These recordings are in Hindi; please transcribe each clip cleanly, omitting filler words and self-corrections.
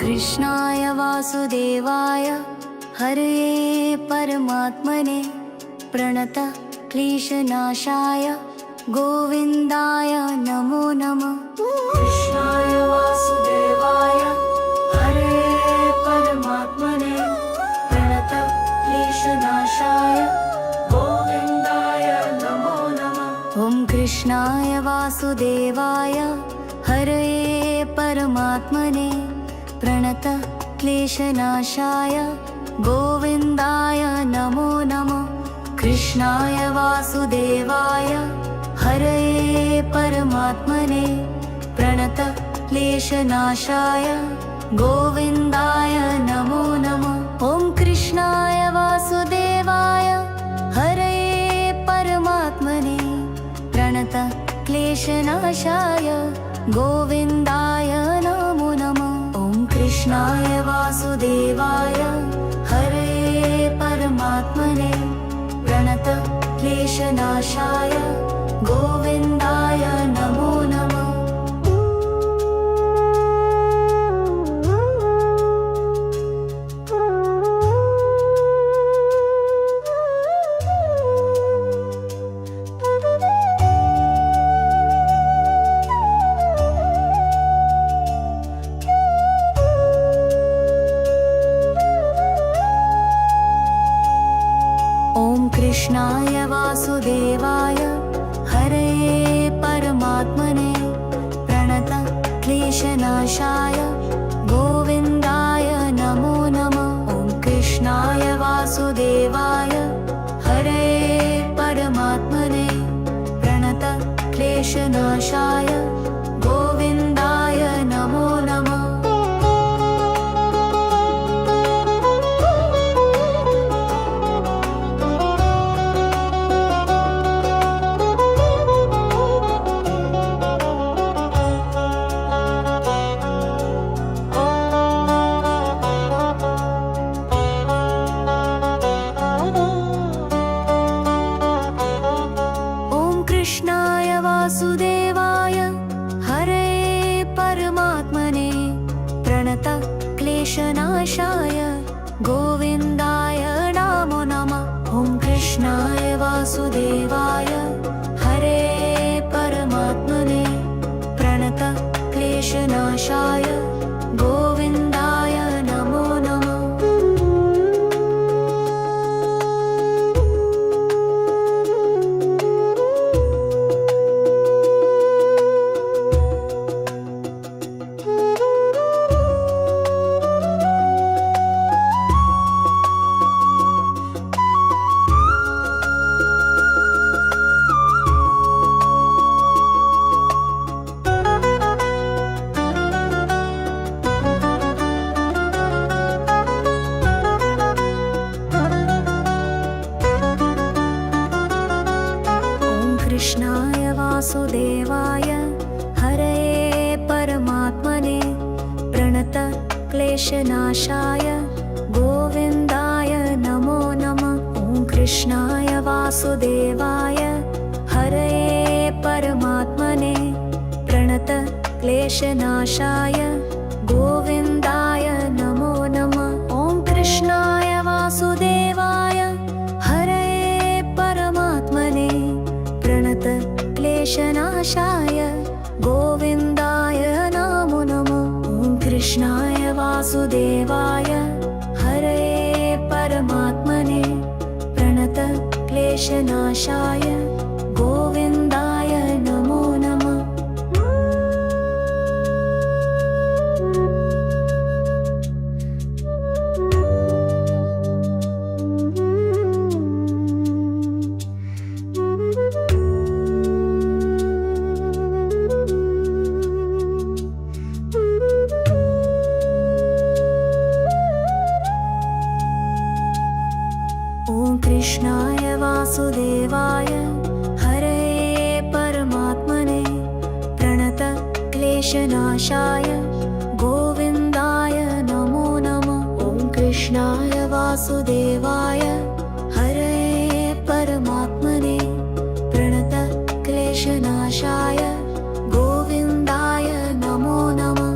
कृष्णाय वासुदेवाय हरये परमात्मने प्रणत क्लेशनाशाय गोविन्दाय नमो नमः। कृष्णाय वासुदेवाय हरये परमात्मने प्रणत क्लेशनाशाय गोविन्दाय नमो नमः। ॐ कृष्णाय वासुदेवाय हरये परमात्मने प्रणत क्लेशनाशाय गोविन्दाय नमो नमः। कृष्णाय वासुदेवाय हरये परमात्मने प्रणत क्लेशनाशाय गोविन्दाय नमो नमः। ॐ कृष्णाय वासुदेवाय हरये परमात्मने प्रणत क्लेशनाशाय गोविन्दाय नमो नमः। ॐ कृष्णाय वासुदेवाय हरये परमात्मने प्रणत क्लेशनाशाय गोविन्दाय नमो नमः। कृष्णाय वासुदेवाय हरये परमात्मने प्रणत क्लेशनाशाय गोविन्दाय नमो नमः। ॐ कृष्णाय वासुदेवाय हरये परमात्मने प्रणत क्लेशनाशाय गोविन्दाय नमो नमः। कृष्णाय वासुदेवाय हरये परमात्मने प्रणत क्लेशनाशाय गोविन्दाय नमो नमः। ॐ कृष्णाय वासुदेवाय हरये परमात्मने प्रणत क्लेशनाशाय गोविन्दाय नमो नमः। कृष्णाय वासुदेवाय हरये परमात्मने प्रणत क्लेशनाशाय गोविन्दाय नमो नमः। ॐ कृष्णाय वासुदेवाय हरये परमात्मने प्रणत क्लेशनाशाय गोविन्दाय नमो नमः। ॐ कृष्णाय वासुदेवाय हरये परमात्मने प्रणत क्लेशनाशाय गोविन्दाय नमो नमः। ॐ कृष्णाय वासुदेवाय हरये परमात्मने प्रणत क्लेशनाशाय गोविन्दाय नमो नमः। कृष्णाय वासुदेवाय हरये परमात्मने प्रणत क्लेशनाशाय गोविन्दाय नमो नमः। ॐ कृष्णाय वासुदेवाय हरये परमात्मने प्रणत क्लेशनाशाय गोविन्दाय नमो नमः।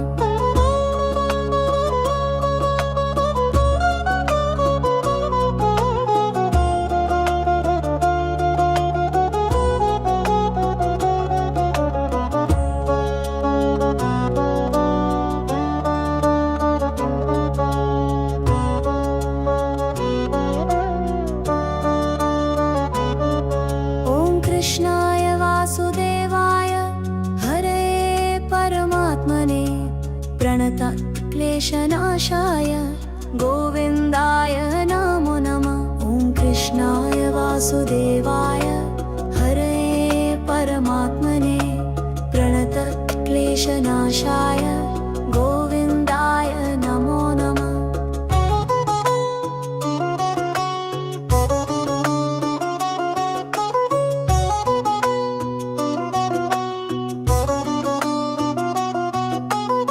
क्लेशनाशाय गोविन्दाय नमो नमः। ॐ कृष्णाय वासुदेवाय हरये परमात्मने प्रणतक्लेशनाशाय गोविन्दाय नमो नमः।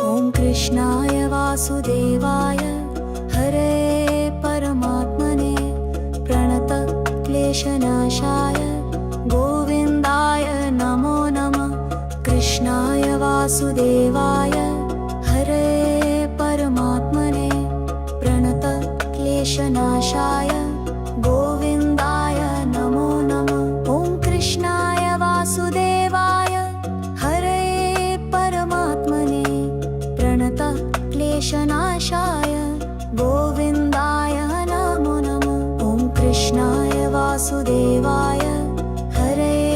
ॐ कृष्णाय वासुदेवाय हरये परमात्मने प्रणतक्लेशनाशाय गोविन्दाय नमो नमः। कृष्णाय वासुदेवाय हरये परमात्मने प्रणतक्लेशनाशाय गोविन्दाय नमो नमः। ॐ कृष्णाय वासुदेवाय हरये परमात्मने प्रणतक्लेशनाशाय गोविन्दाय नमो नमः। ॐ कृष्णाय वासुदेवाय हरये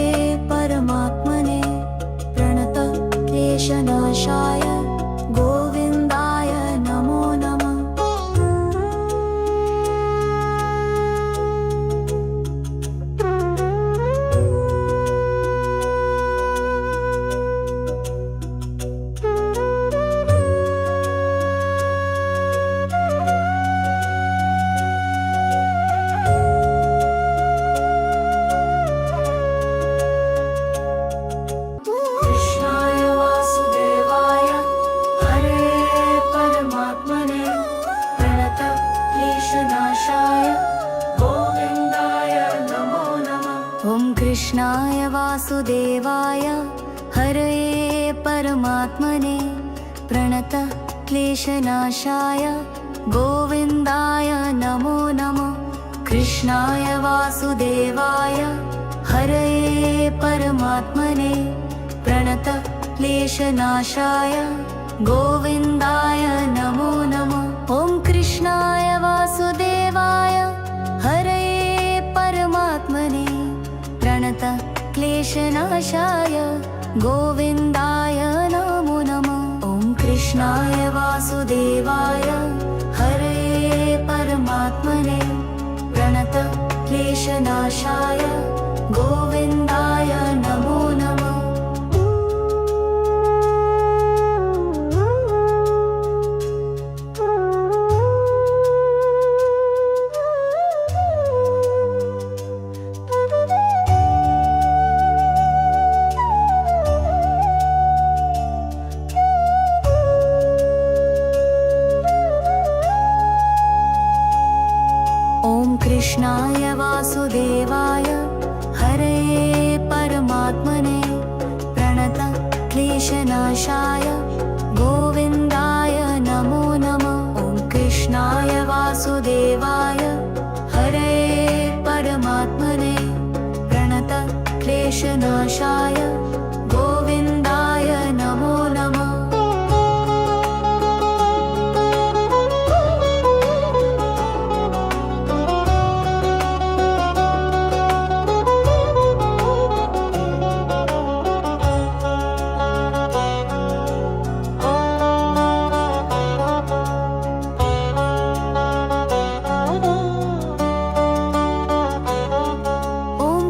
परमात्मने प्रणतक्लेशनाशाय गोविन्दाय नमो नमः। कृष्णाय वासुदेवाय हरये परमात्मने प्रणतक्लेशनाशाय गोविन्दाय नमो नमः। ॐ कृष्णाय वासुदेवाय हरये परमात्मने प्रणतक्लेशनाशाय गोविन्दाय नमो नमः। कृष्णाय वासुदेवाय हरये परमात्मने प्रणतक्लेशनाशाय गोविन्दाय नमो नमः। ॐ कृष्णाय वासुदेवाय हरये परमात्मने प्रणतक्लेशनाशाय गोविन्दाय नमो नमः। ॐ कृष्णाय वासुदेवाय हरये परमात्मने प्रणतक्लेशनाशाय गोविन्दाय नमो नमः। ॐ कृष्णाय वासुदेवाय हरये परमात्मने प्रणतक्लेशनाशाय गोविन्दाय नमो नमः। ॐ कृष्णाय वासुदेवाय हरये परमात्मने प्रणतक्लेशनाशाय गोविन्दाय नमो नमः।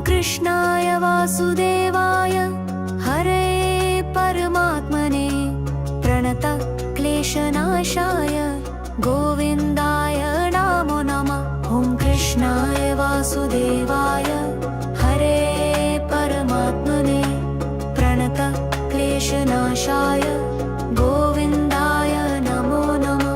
कृष्णाय वासुदेवाय हरये परमात्मने प्रणतक्लेशनाशाय गोविन्दाय नमो नमः। ॐ कृष्णाय वासुदेवाय हरये परमात्मने प्रणतक्लेशनाशाय गोविन्दाय नमो नमः।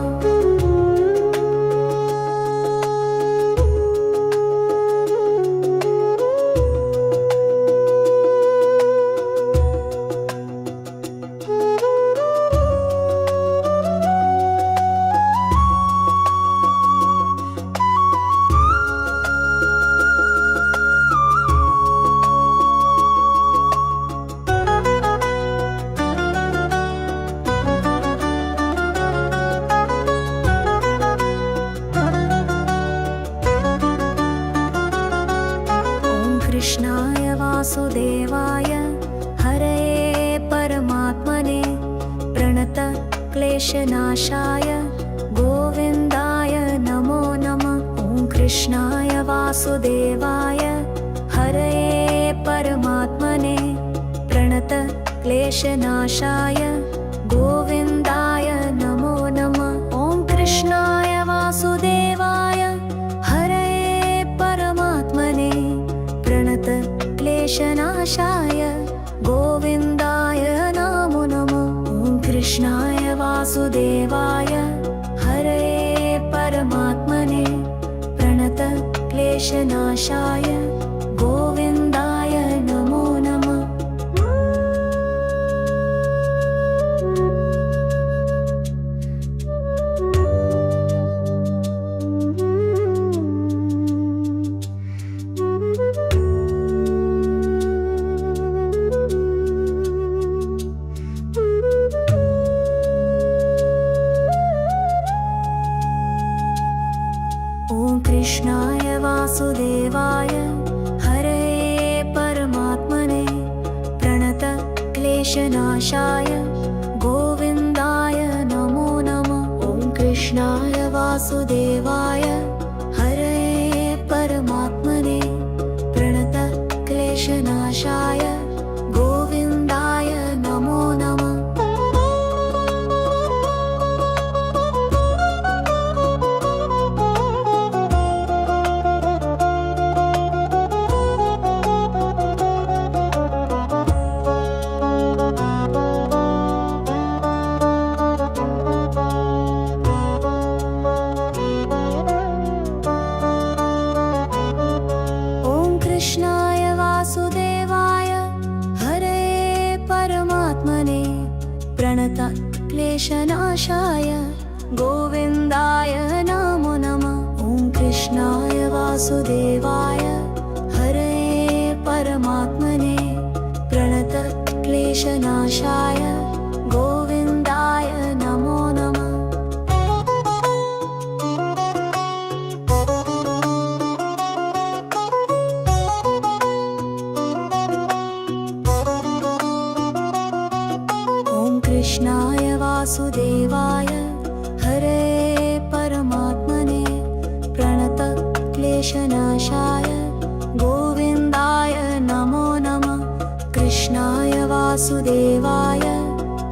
कृष्णाय वासुदेवाय हरये परमात्मने प्रणतक्लेशनाशाय कृष्णाय वासुदेवाय हरये परमात्मने प्रणत क्लेशनाशाय गोविन्दाय नमो नमः। ॐ कृष्णाय वासुदेवाय हरये परमात्मने प्रणत क्लेशनाशाय गोविन्दाय नमो नमः। ॐ कृष्णाय वासुदेवाय हरये परमात्मने प्रणत क्लेशनाशाय गोविन्दाय नमो नमः। ॐ कृष्णाय वासुदेवाय हरये परमात्मने प्रणत क्लेशनाशाय गोविन्दाय नमो नमः। ॐ कृष्णाय वासुदेवाय हरये परमात्मने प्रणत क्लेशनाशाय गोविन्दाय नमो नमः। ॐ कृष्णाय वासुदेवाय हरये परमात्मने प्रणत क्लेशनाशाय गोविन्दाय नमो नमः। ॐ कृष्णाय वासुदेवाय हरये परमात्मने प्रणत क्लेशनाशाय गोविन्दाय नमो नमः। ॐ कृष्णाय वासुदेवाय हरये परमात्मने प्रणत क्लेशनाशाय गोविन्दाय नमो नमः। कृष्णाय वासुदेवाय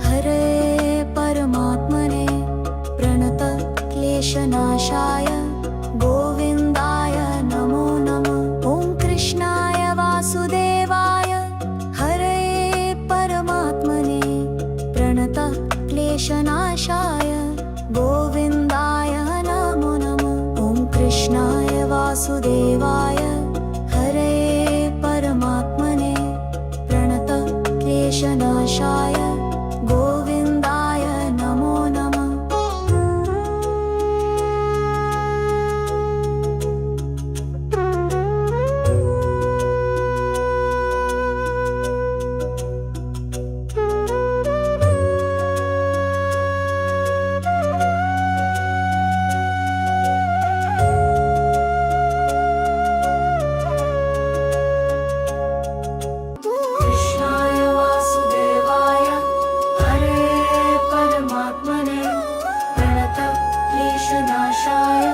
हरये परमात्मने प्रणत क्लेशनाशाय गोविन्दाय नमो नमः। ॐ कृष्णाय वासुदेवाय हरये परमात्मने प्रणत क्लेशनाशाय गोविन्दाय नमो नमः। ॐ कृष्णाय वासुदेवाय हरये परमात्मने प्रणत क्लेशनाशाय गोविन्दाय नमो नमः। कृष्णाय वासुदेवाय हरये परमात्मने प्रणत क्लेशनाशाय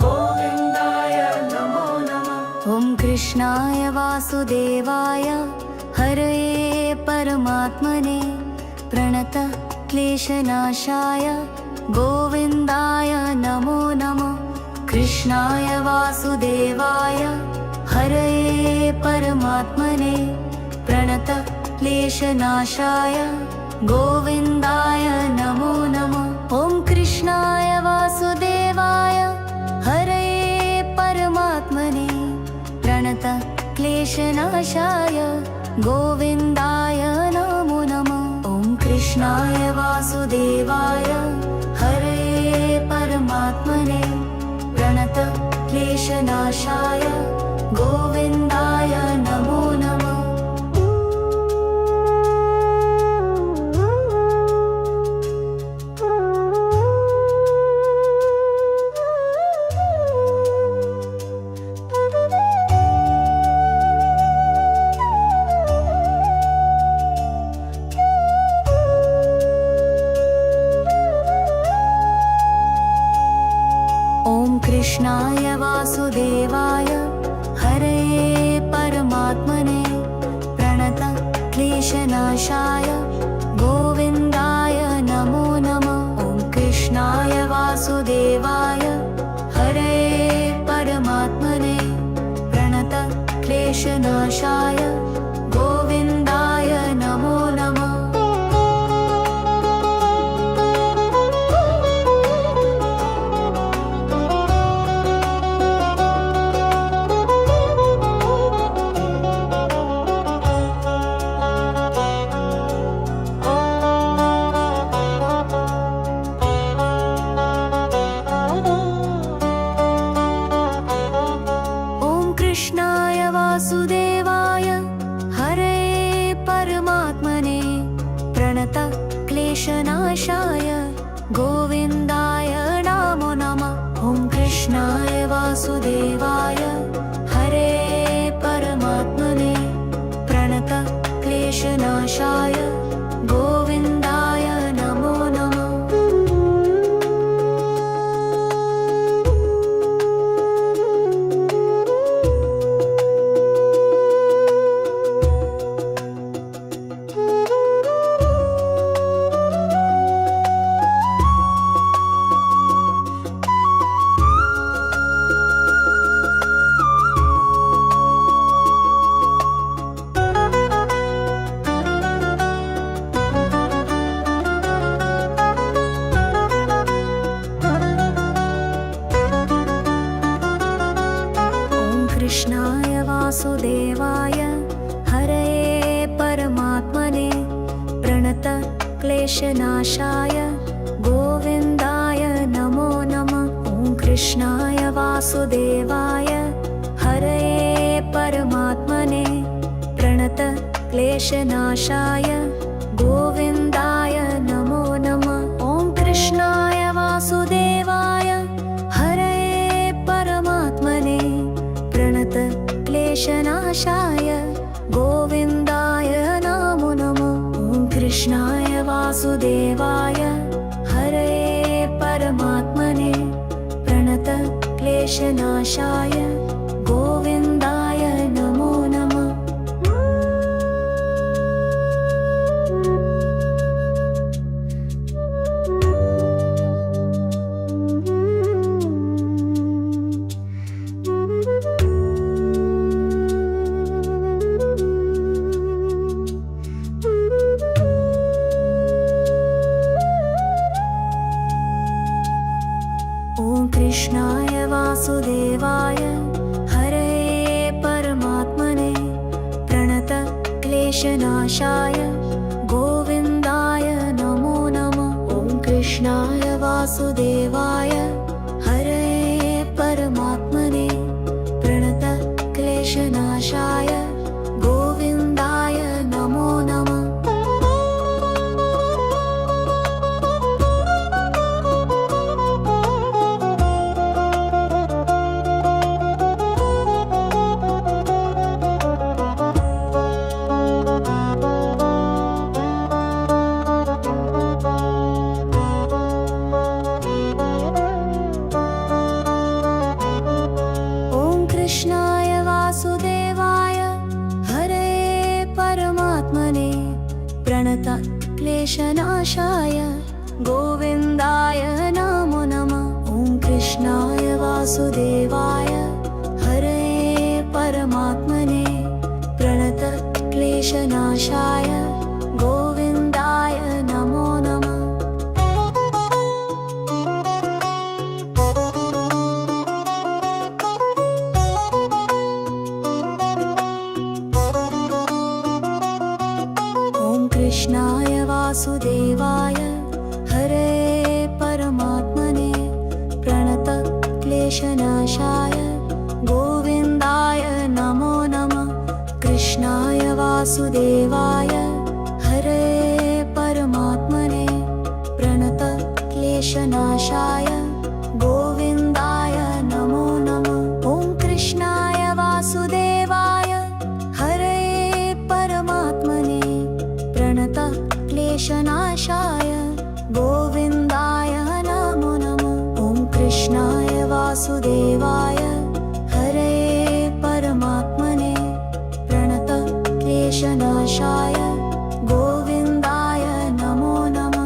गोविन्दाय नमो नमः। ॐ कृष्णाय वासुदेवाय हरये परमात्मने प्रणत क्लेशनाशाय गोविन्दाय नमो नमः। कृष्णाय वासुदेवाय हरये परमात्मने प्रणत क्लेशनाशाय गोविन्दाय नमो नमः। ॐ कृष्णाय वासुदेवाय हरये परमात्मने प्रणत क्लेशनाशाय गोविन्दाय नमो नमः। ॐ कृष्णाय वासुदेवाय हरये परमात्मने प्रणत क्लेशनाशाय गोविन्दाय नमो नमः। कृष्णाय वासुदेवाय हरे परमात्मने प्रणत क्लेशनाशाय गोविन्दाय नमो नमः। ॐ कृष्णाय वासुदेवाय हरे परमात्मने प्रणत क्लेशनाशाय गोविन्दाय नमो नमः। कृष्णाय वासुदेवाय हरे परमात्मने प्रणत क्लेशनाशाय गोविन्दाय नमो नमः। ॐ कृष्णाय वासुदेवाय हरे परमात्मने प्रणत क्लेशनाशाय गोविन्दाय नमो नमः। कृष्णाय वासुदेवाय हरे परमात्मने प्रणत क्लेशनाशाय गोविन्दाय नमो नमः। ॐ कृष्णाय वासुदेवाय हरे परमात्मने प्रणत क्लेशनाशाय गोविन्दाय नमो नमः। ॐ कृष्णाय वासुदेवाय हरे परमात्मने प्रणत क्लेशनाशाय गोविन्दाय नमो नमः। ॐ कृष्णाय वासुदेवाय हरे परमात्मने प्रणत क्लेशनाशाय गोविन्दाय नमो नमः। कृष्णाय वासुदेवाय हरे परमात्मने प्रणत क्लेशनाशाय गोविन्दाय नमो नमः। ॐ कृष्णाय वासुदेवाय हरे परमात्मने प्रणत क्लेशनाशाय गोविन्दाय नमो नमः। कृष्णाय वासुदेवाय हरे परमात्मने प्रणत क्लेशनाशाय गोविन्दाय नमो नमः। ॐ कृष्णाय वासुदेवाय हरे परमात्मने प्रणत क्लेशनाशाय गोविन्दाय नमो नमः। कृष्णाय वासुदेवाय हरे परमात्मने प्रणत क्लेशनाशाय गोविन्दाय नमो नमः। कृष्णाय वासुदेवाय हरे परमात्मने प्रणत क्लेशनाशाय गोविन्दाय नमो नमः। ॐ कृष्णाय वासुदेवाय हरे परमात्मने प्रणत क्लेशनाशाय गोविन्दाय नमो नमः। ॐ कृष्णाय वासुदेवाय वासुदेवाय हरे परमात्मने प्रणतक्लेशनाशाय गोविन्दाय नमो नमः।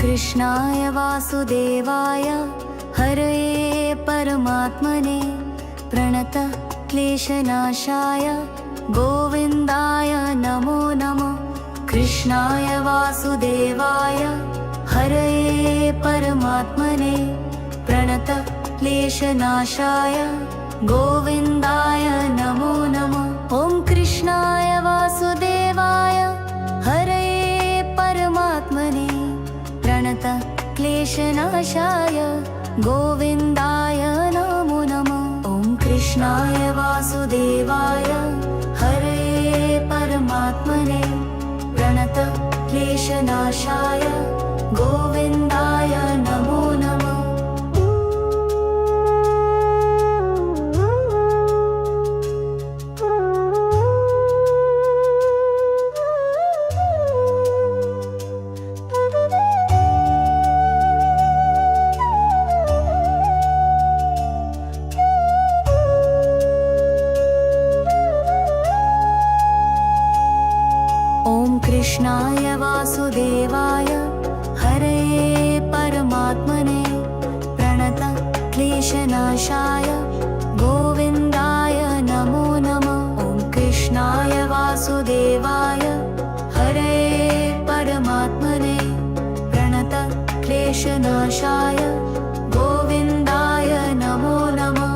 कृष्णाय वासुदेवाय हरे परमात्मने प्रणतक्लेशनाशाय गोविन्दाय नमो नमः। कृष्णाय वासुदेवाय हरे परमात्मने प्रणतक्लेशनाशाय गोविन्दाय नमो नमः। ॐ कृष्णाय वासुदेवाय हरे परमात्मने प्रणतक्लेशनाशाय गोविन्दाय नमो नमः। ॐ कृष्णाय वासुदेवाय हरे परमात्मने प्रणतक्लेशनाशाय गोविन्दाय नमो नमः। कृष्णाय वासुदेवाय हरे परमात्मने प्रणतक्लेशनाशाय गोविन्दाय नमो नमः। ॐ कृष्णाय वासुदेवाय हरे परमात्मने प्रणतक्लेशनाशाय गोविन्दाय नमो नमः।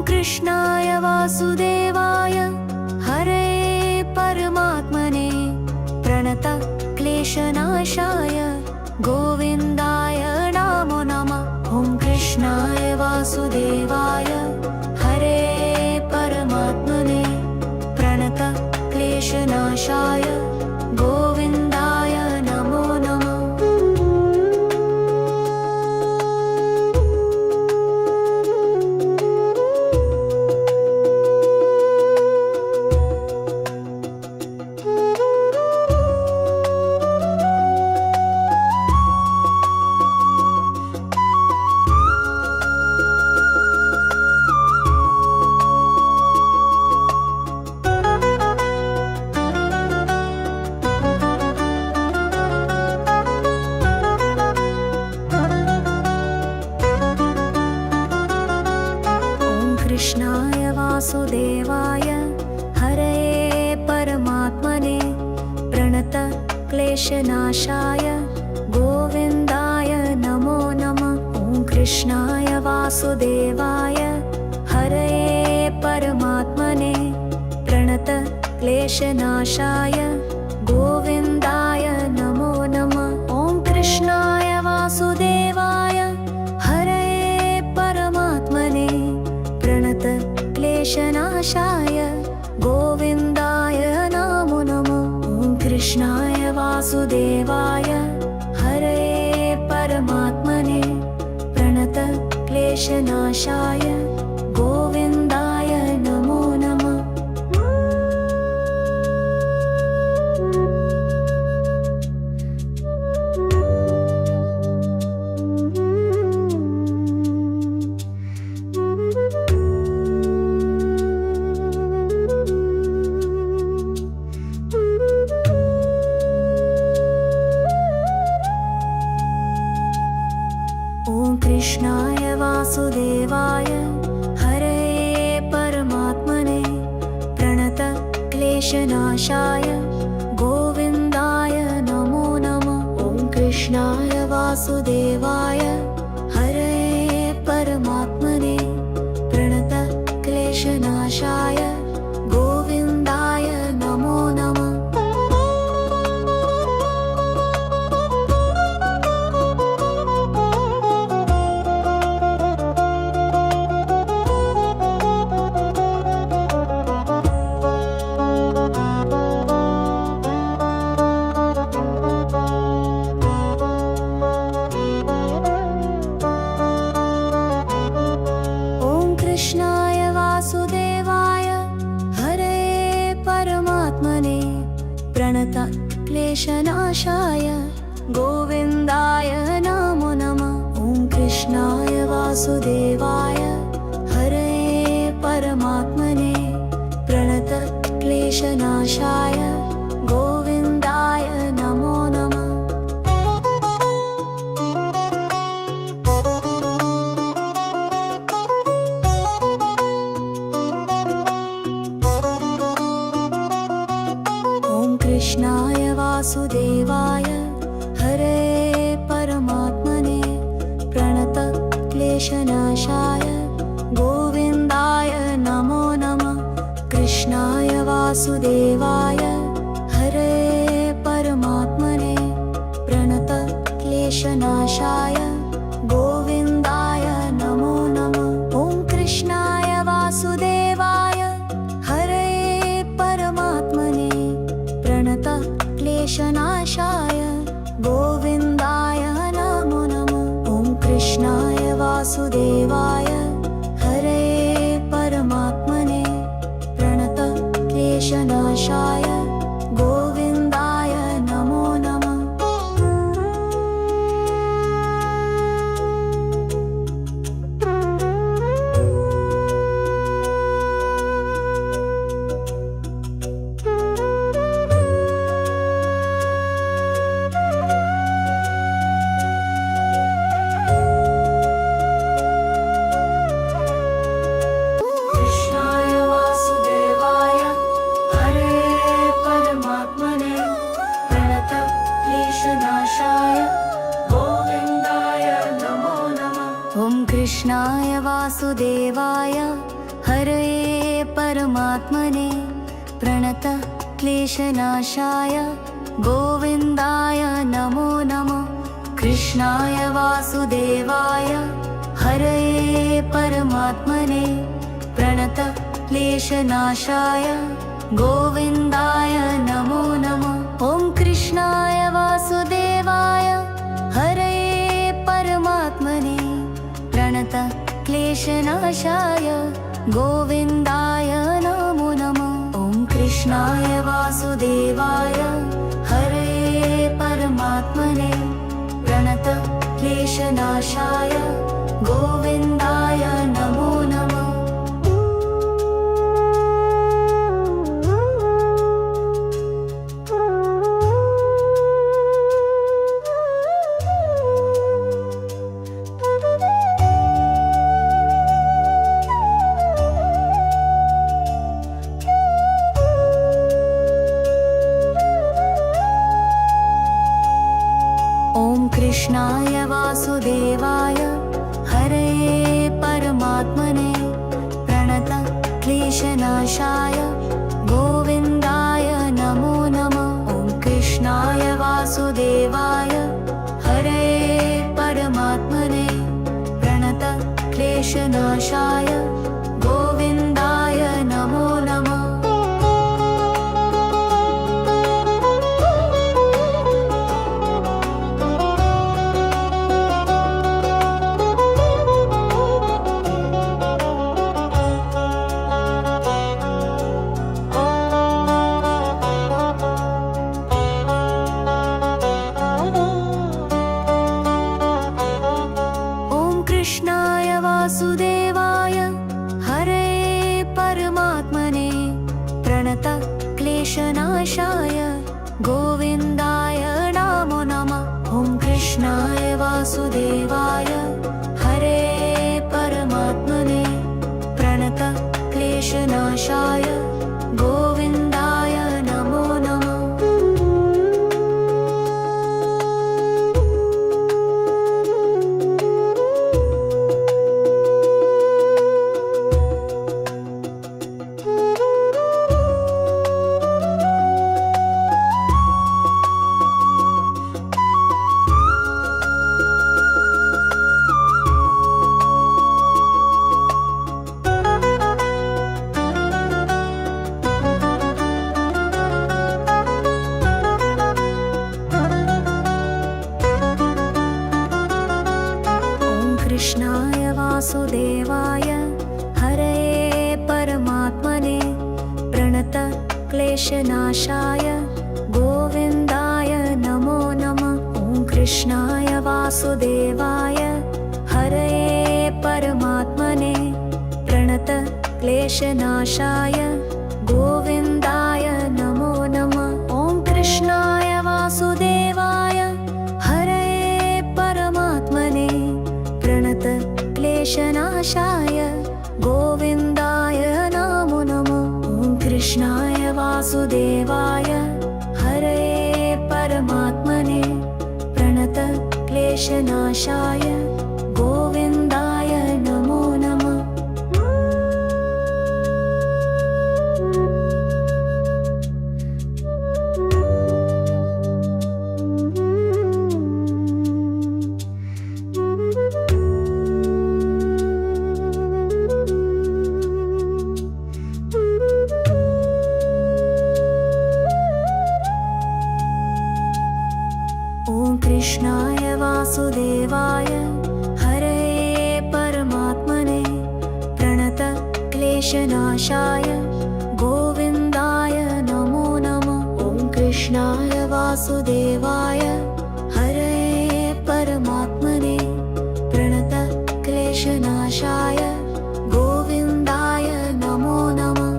कृष्णाय वासुदेवाय हरे परमात्मने प्रणतक्लेशनाशाय गोविन्दाय नमो नमः। ॐ कृष्णाय वासुदेवाय हरे परमात्मने प्रणतक्लेशनाशाय गोविन्दाय नमो नमः। कृष्णाय वासुदेवाय हरे परमात्मने प्रणतक्लेशनाशाय गोविन्दाय नमो नमः। ॐ कृष्णाय वासुदेवाय हरे परमात्मने प्रणतक्लेशनाशाय गोविन्दाय नमो नमः। ॐ कृष्णाय वासुदेवाय हरे परमात्मने प्रणतक्लेशनाशाय गोविन्दाय नमो नमः। ॐ कृष्णाय वासुदेवाय हरे परमात्मने प्रणतक्लेशनाशाय गोविन्दाय नमो नमः। कृष्णाय वासुदेवाय हरये परमात्मने प्रणत क्लेशनाशाय गोविन्दाय नमो नमः। ॐ कृष्णाय वासुदेवाय हरये परमात्मने प्रणत क्लेशनाशाय गोविन्दाय नमो नमः। कृष्णाय वासुदेवाय हरये परमात्मने प्रणत क्लेशनाशाय गोविन्दाय नमो नमः। ॐ कृष्णाय वासुदेवाय हरये परमात्मने प्रणत क्लेशनाशाय गोविन्दाय नमो नमः। कृष्णाय वासुदेवाय हरये परमात्मने प्रणत क्लेशनाशाय गोविन्दाय नमो नमः। कृष्णाय वासुदेवाय हरये परमात्मने प्रणत क्लेशनाशाय गोविन्दाय नमो नमः। ॐ कृष्णाय वासुदेवाय हरये परमात्मने प्रणत क्लेशनाशाय गोविन्दाय नमो नमः। ॐ कृष्णाय वासुदेवाय हरये परमात्मने प्रणत क्लेशनाशाय गोविन्दाय नमो नमः। कृष्णाय वासुदेवाय हरये परमात्मने प्रणत क्लेशनाशाय गोविन्दाय नमो नमः। कृष्णाय वासुदेवाय हरये परमात्मने प्रणत क्लेशनाशाय गोविन्दाय नमो नमः। ॐ कृष्णाय वासुदेवाय हरये परमात्मने प्रणत क्लेशनाशाय गोविन्दाय नमो नमः। ॐ कृष्णाय वासुदेवाय हरये परमात्मने प्रणत क्लेशनाशाय गोविन्दाय नमो नमः। कृष्णाय वासुदेवाय हरये परमात्मने प्रणत क्लेशनाशाय गोविन्दाय नमो नमः। ॐ कृष्णाय वासुदेवाय हरये परमात्मने प्रणत क्लेशनाशाय गोविन्दाय नमो नमः। कृष्णाय वासुदेवाय हरये परमात्मने प्रणत क्लेशनाशाय गोविन्दाय नमो नमः। ॐ कृष्णाय वासुदेवाय हरये क्लेशनाशाय गोविन्दाय नमो नमः। ॐ कृष्णाय वासुदेवाय हरये परमात्मने प्रणत क्लेशनाशाय गोविन्दाय नमो नमः। ॐ कृष्णाय वासुदेवाय हरये परमात्मने प्रणत क्लेशनाशाय गोविन्दाय नमो नमः। ॐ कृष्णाय वासुदेवाय हरये परमात्मने प्रणत क्लेशनाशाय गोविन्दाय नमो नमः। ॐ कृष्णाय वासुदेवाय हरये परमात्मने प्रणत क्लेशनाशाय गोविन्दाय नमो नमः।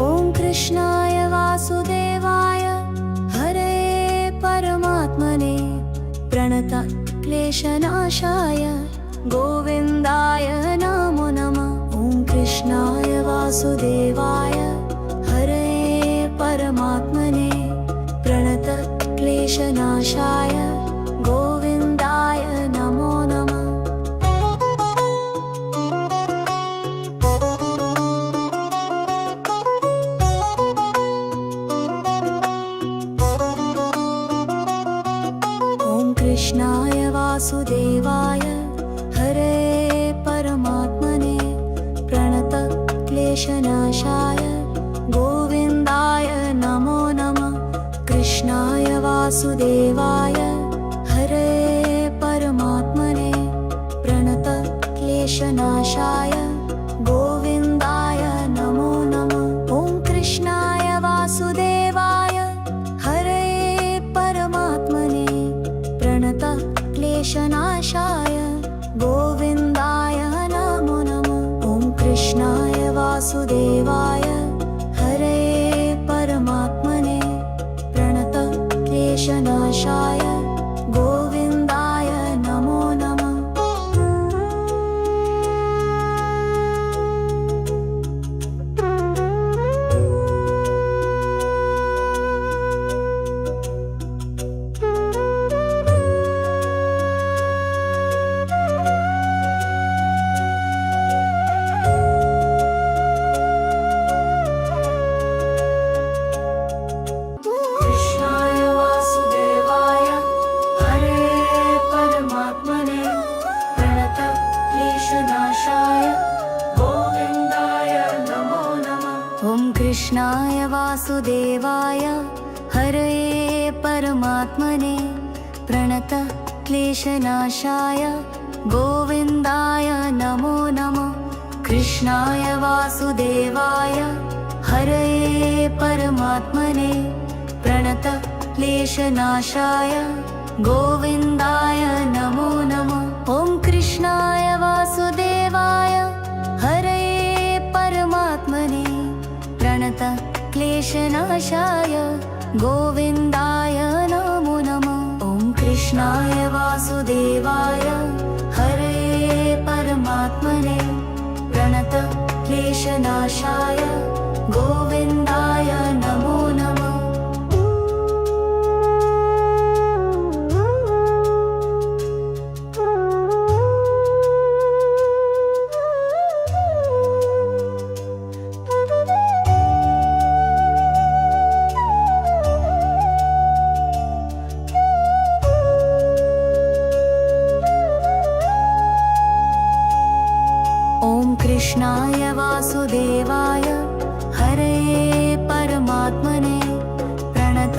ॐ कृष्णाय वासुदेवाय हरये परमात्मने प्रणत क्लेशनाशाय गोविन्दाय नमो नमः। कृष्णाय वासुदेवाय हरये परमात्मने प्रणत क्लेशनाशाय गोविन्दाय नमो नमः। ॐ कृष्णाय वासुदेवाय हरये परमात्मने प्रणत क्लेशनाशाय गोविन्दाय नमो नमः। कृष्णाय वासुदेवाय हरये परमात्मने प्रणत क्लेशनाशाय गोविन्दाय नमो नमः। कृष्णाय वासुदेवाय हरये परमात्मने प्रणत क्लेशनाशाय गोविन्दाय नमो नमः। ॐ कृष्णाय वासुदेवाय हरये परमात्मने प्रणत क्लेशनाशाय गोविन्दाय नमो नमः। ॐ कृष्णाय वासुदेवाय हरये परमात्मने प्रणत क्लेशनाशाय गोविन्दाय नमो नमः। कृष्णाय वासुदेवाय हरये परमात्मने प्रणत क्लेशनाशाय गोविन्दाय नमो नमः। कृष्णाय वासुदेवाय हरये परमात्मने प्रणत क्लेशनाशाय गोविन्दाय नमो नमः। ॐ कृष्णाय वासुदेवाय हरये परमात्मने प्रणत क्लेशनाशाय गोविन्दाय नमो नमः। ॐ कृष्णाय वासुदेवाय हरये परमात्मने प्रणत क्लेशनाशाय गोविन्दाय नमो नमः। वासुदेवाय हरये परमात्मने प्रणत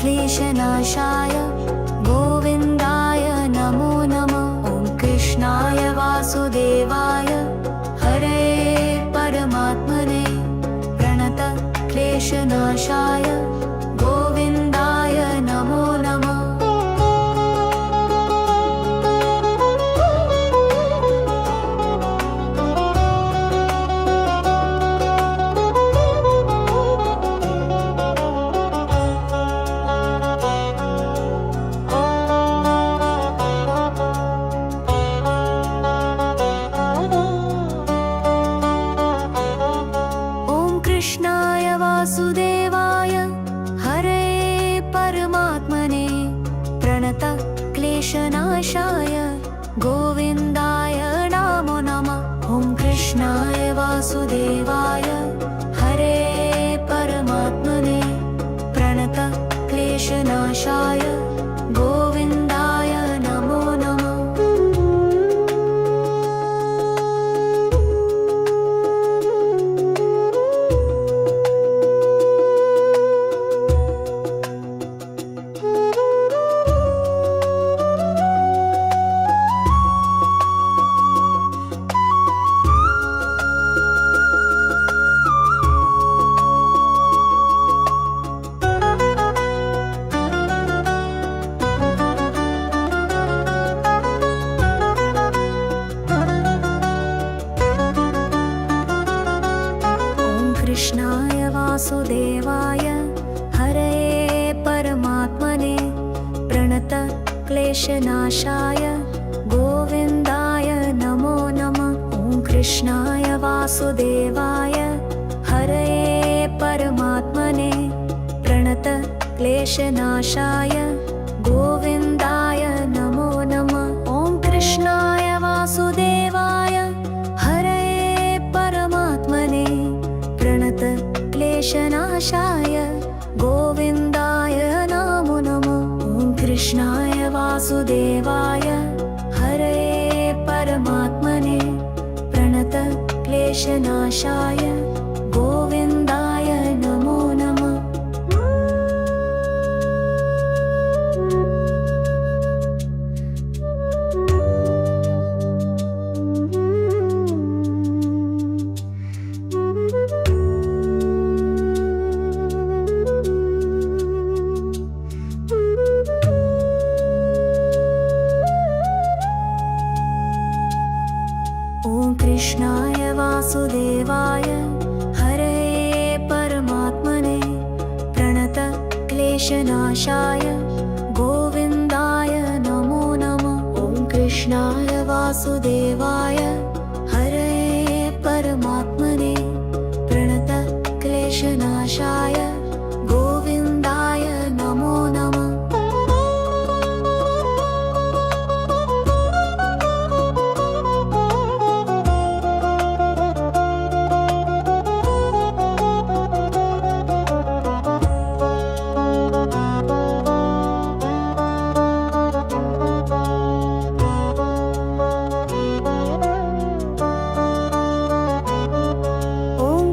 क्लेशनाशाय गोविन्दाय नमो नमः। ॐ कृष्णाय वासुदेवाय हरये परमात्मने प्रणत क्लेशनाशाय गोविन्दाय नमो नमः। कृष्णाय वासुदेवाय हरये परमात्मने प्रणत क्लेशनाशाय गोविन्दाय नमो नमः। ॐ कृष्णाय वासुदेवाय हरये परमात्मने प्रणत क्लेशनाशाय गोविन्दाय नमो नमः। कृष्णाय वासुदेवाय हरये परमात्मने प्रणत क्लेशनाशाय गोविन्दाय नमो नमः। ॐ कृष्णाय वासुदेवाय हरये परमात्मने प्रणत क्लेशनाशाय गोविन्दाय नमो नमः। ॐ कृष्णाय वासुदेवाय हरये परमात्मने प्रणत क्लेशनाशाय गोविन्दाय नमो नमः। ॐ कृष्णाय वासुदेवाय हरये परमात्मने प्रणत क्लेशनाशाय गोविन्दाय नमो नमः। ॐ कृष्णाय वासुदेवाय हरये परमात्मने प्रणत क्लेशनाशाय गोविन्दाय नमो नमः। ॐ कृष्णाय वासुदेवाय हरये परमात्मने प्रणत क्लेशनाशाय गोविन्दाय नमो नमः।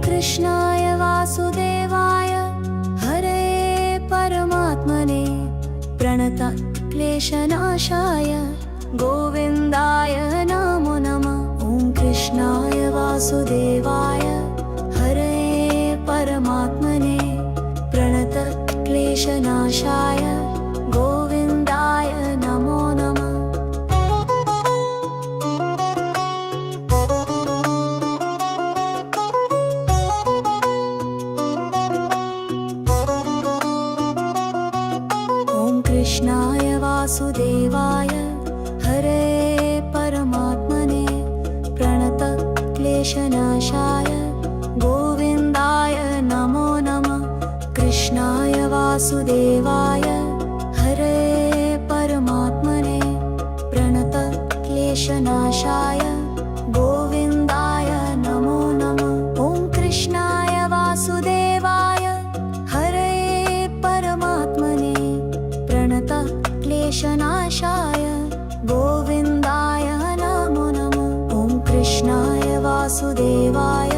कृष्णाय वासुदेवाय हरये परमात्मने प्रणत क्लेशनाशाय गोविन्दाय नमो नमः। ॐ कृष्णाय वासुदेवाय हरये परमात्मने प्रणत क्लेशनाशाय गोविन्दाय नमो नमः। कृष्णाय वासुदेवाय हरये परमात्मने प्रणत क्लेशनाशाय गोविन्दाय नमो नमः। कृष्णाय वासुदेवाय हरये परमात्मने प्रणत क्लेशनाशाय गोविन्दाय नमो नमः। ॐ कृष्णाय वासुदेवाय हरये परमात्मने प्रणत क्लेशनाशाय गोविन्दाय नमो नमः। ॐ कृष्णाय वासुदेवाय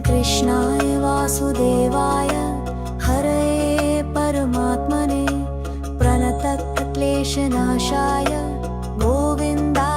कृष्णाय वासुदेवाय हरये परमात्मने प्रणतक्लेशनाशाय गोविन्दाय